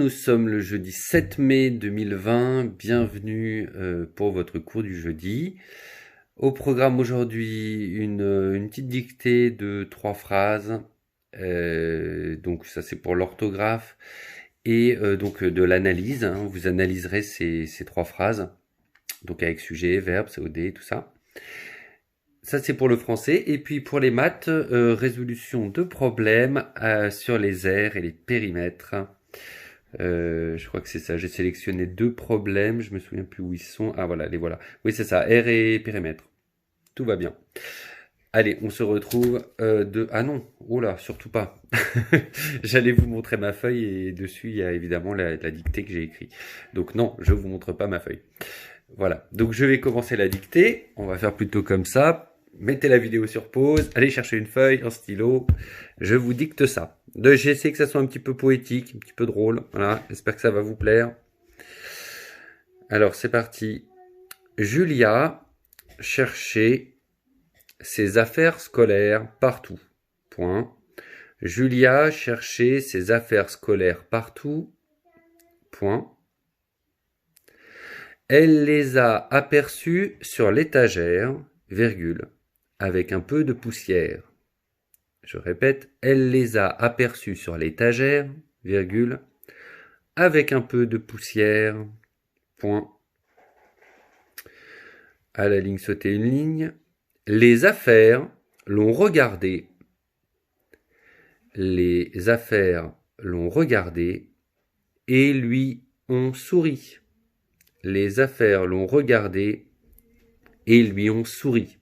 nous sommes le jeudi 7 mai 2020. Bienvenue pour votre cours du jeudi. Au programme aujourd'hui, une petite dictée de 3 phrases. Donc ça c'est pour l'orthographe. Et donc de l'analyse. Vous analyserez ces 3 phrases. Donc avec sujet, verbe, COD, tout ça. Ça c'est pour le français. Et puis pour les maths, résolution de problèmes sur les aires et les périmètres. Je crois que c'est ça. J'ai sélectionné 2 problèmes. Je me souviens plus où ils sont. Ah voilà, les voilà. Oui, c'est ça. R et périmètre. Tout va bien. Allez, on se retrouve Ah non, oh là, surtout pas. J'allais vous montrer ma feuille et dessus il y a évidemment la dictée que j'ai écrite. Donc non, je vous montre pas ma feuille. Voilà. Donc je vais commencer la dictée. On va faire plutôt comme ça. Mettez la vidéo sur pause. Allez chercher une feuille, un stylo. Je vous dicte ça. J'essaie que ça soit un petit peu poétique, un petit peu drôle. Voilà, j'espère que ça va vous plaire. Alors, c'est parti. Julia cherchait ses affaires scolaires partout. Point. Julia cherchait ses affaires scolaires partout. Point. Elle les a aperçues sur l'étagère, virgule, avec un peu de poussière. Je répète, elle les a aperçus sur l'étagère, virgule, avec un peu de poussière, point. À la ligne sauter une ligne. Les affaires l'ont regardé. Les affaires l'ont regardé et lui ont souri. Les affaires l'ont regardé et lui ont souri.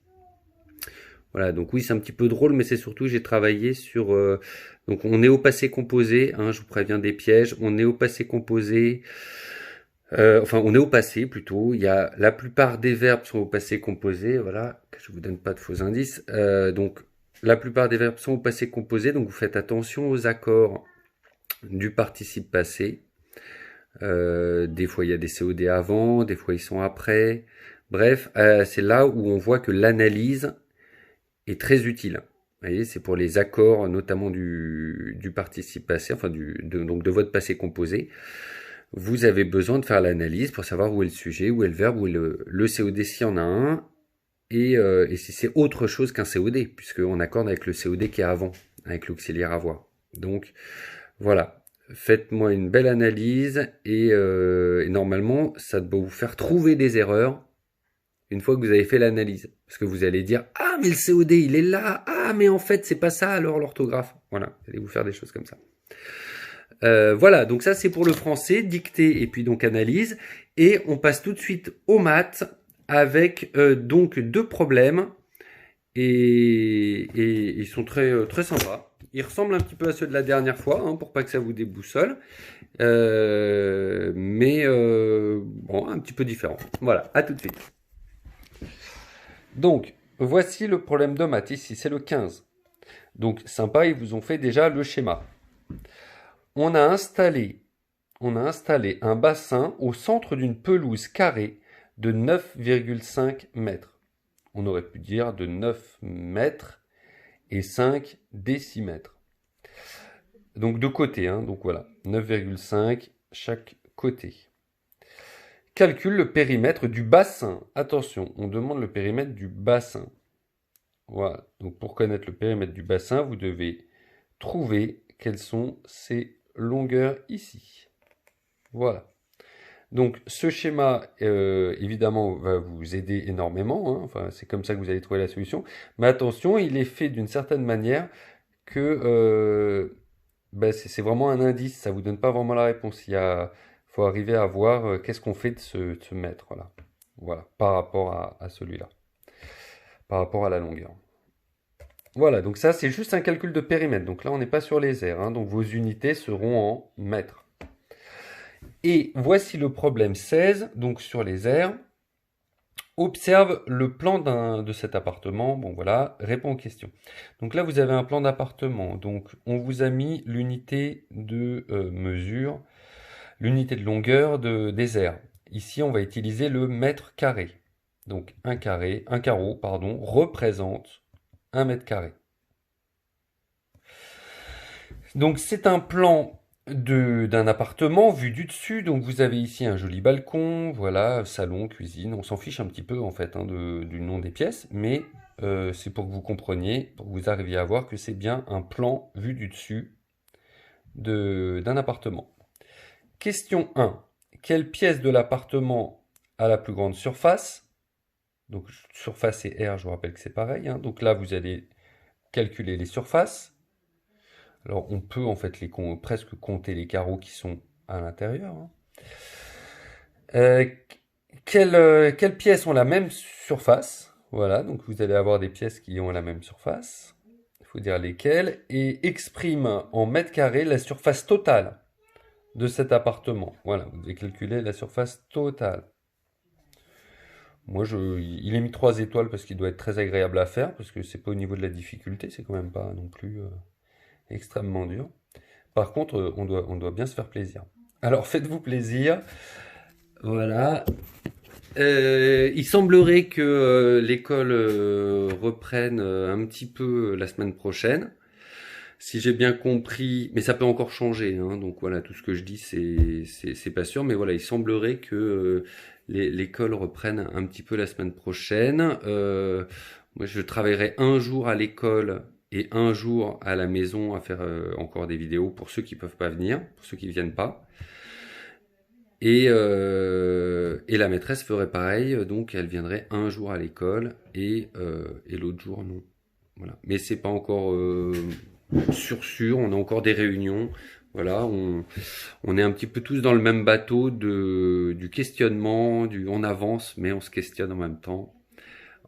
Voilà, donc oui, c'est un petit peu drôle, mais c'est surtout, j'ai travaillé sur... donc on est au passé composé, je vous préviens des pièges, on est au passé composé, enfin on est au passé plutôt, il y a la plupart des verbes sont au passé composé, voilà, que je vous donne pas de faux indices, donc la plupart des verbes sont au passé composé, donc vous faites attention aux accords du participe passé, des fois il y a des COD avant, des fois ils sont après, bref, c'est là où on voit que l'analyse est très utile. Vous voyez, c'est pour les accords, notamment du participe passé, enfin donc de votre passé composé. Vous avez besoin de faire l'analyse pour savoir où est le sujet, où est le verbe, où est le COD s'il y en a un, et si c'est autre chose qu'un COD, puisqu'on accorde avec le COD qui est avant, avec l'auxiliaire avoir. Donc voilà, faites-moi une belle analyse, et normalement, ça doit vous faire trouver des erreurs une fois que vous avez fait l'analyse. Parce que vous allez dire, ah mais le COD il est là, ah mais en fait c'est pas ça alors l'orthographe. Voilà, vous allez vous faire des choses comme ça. Voilà, donc ça c'est pour le français, dictée et puis donc analyse. Et on passe tout de suite aux maths avec donc 2 problèmes. Et ils sont très sympas. Ils ressemblent un petit peu à ceux de la dernière fois, pour pas que ça vous déboussole. Mais bon, un petit peu différent. Voilà, à tout de suite. Donc, voici le problème de maths, ici c'est le 15. Donc, sympa, ils vous ont fait déjà le schéma. On a installé un bassin au centre d'une pelouse carrée de 9,5 mètres. On aurait pu dire de 9 mètres et 5 décimètres. Donc de côté, donc voilà, 9,5 chaque côté. Calcule le périmètre du bassin. Attention, on demande le périmètre du bassin. Voilà, donc pour connaître le périmètre du bassin, vous devez trouver quelles sont ces longueurs ici. Voilà. Donc ce schéma, évidemment, va vous aider énormément. Enfin, c'est comme ça que vous allez trouver la solution. Mais attention, il est fait d'une certaine manière que c'est vraiment un indice. Ça ne vous donne pas vraiment la réponse. Faut arriver à voir qu'est-ce qu'on fait de ce mètre-là. Voilà, par rapport à celui-là. Par rapport à la longueur. Voilà, donc ça, c'est juste un calcul de périmètre. Donc là, on n'est pas sur les aires. Donc vos unités seront en mètres. Et voici le problème 16, donc sur les aires. Observe le plan de cet appartement. Bon voilà, réponds aux questions. Donc là, vous avez un plan d'appartement. Donc on vous a mis l'unité de mesure, l'unité de longueur des aires. Ici, on va utiliser le mètre carré. Donc un carreau, représente 1 mètre carré. Donc c'est un plan d'un appartement vu du dessus. Donc vous avez ici un joli balcon, voilà, salon, cuisine. On s'en fiche un petit peu en fait hein, du nom des pièces, mais c'est pour que vous compreniez, pour que vous arriviez à voir que c'est bien un plan vu du dessus d'un appartement. Question 1. Quelle pièce de l'appartement a la plus grande surface? Donc surface et R, je vous rappelle que c'est pareil, hein. Donc là, vous allez calculer les surfaces. Alors on peut en fait presque compter les carreaux qui sont à l'intérieur, hein. Euh, quelles pièces ont la même surface? Voilà, donc vous allez avoir des pièces qui ont la même surface. Il faut dire lesquelles. Et exprime en mètres carrés la surface totale de cet appartement. Voilà, vous devez calculer la surface totale. Moi, il est mis 3 étoiles parce qu'il doit être très agréable à faire, parce que c'est pas au niveau de la difficulté, c'est quand même pas non plus extrêmement dur. Par contre, on doit bien se faire plaisir. Alors, faites-vous plaisir. Voilà. Il semblerait que l'école reprenne un petit peu la semaine prochaine. Si j'ai bien compris, mais ça peut encore changer, hein, donc voilà, tout ce que je dis, c'est pas sûr, mais voilà, il semblerait que l'école reprenne un petit peu la semaine prochaine. Moi, je travaillerai un jour à l'école et un jour à la maison à faire encore des vidéos pour ceux qui peuvent pas venir, pour ceux qui viennent pas. Et la maîtresse ferait pareil, donc elle viendrait un jour à l'école et l'autre jour non. Voilà. Mais c'est pas encore sûr, on a encore des réunions. Voilà, on est un petit peu tous dans le même bateau du questionnement, on avance, mais on se questionne en même temps.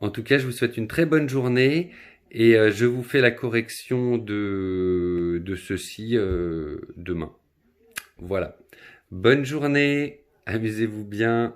En tout cas, je vous souhaite une très bonne journée et je vous fais la correction de ceci demain. Voilà. Bonne journée, amusez-vous bien.